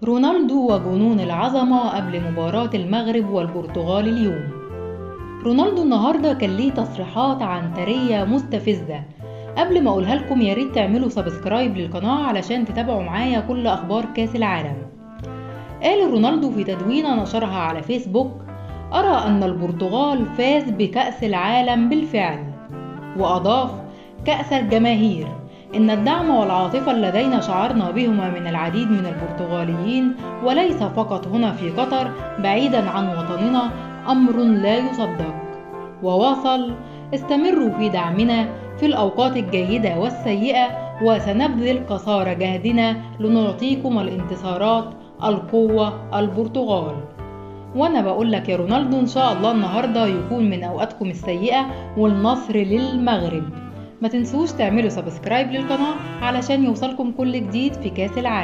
رونالدو وجنون العظمة قبل مباراة المغرب والبرتغال اليوم. رونالدو النهاردة كان ليه تصريحات عنترية مستفزة. قبل ما اقولها لكم ياريت تعملوا سبسكرايب للقناة علشان تتابعوا معايا كل اخبار كاس العالم. قال رونالدو في تدوينة نشرها على فيسبوك: أرى أن البرتغال فاز بكأس العالم بالفعل. وأضاف: كأس الجماهير، إن الدعم والعاطفة اللذين شعرنا بهما من العديد من البرتغاليين وليس فقط هنا في قطر بعيدا عن وطننا أمر لا يصدق. وواصل: استمروا في دعمنا في الأوقات الجيدة والسيئة وسنبذل قصارى جهدنا لنعطيكم الانتصارات. القوة البرتغال. وانا بقول لك يا رونالدو ان شاء الله النهاردة يكون من اوقاتكم السيئة والنصر للمغرب. ما تنسوش تعملوا سبسكرايب للقناة علشان يوصلكم كل جديد في كاس العالم.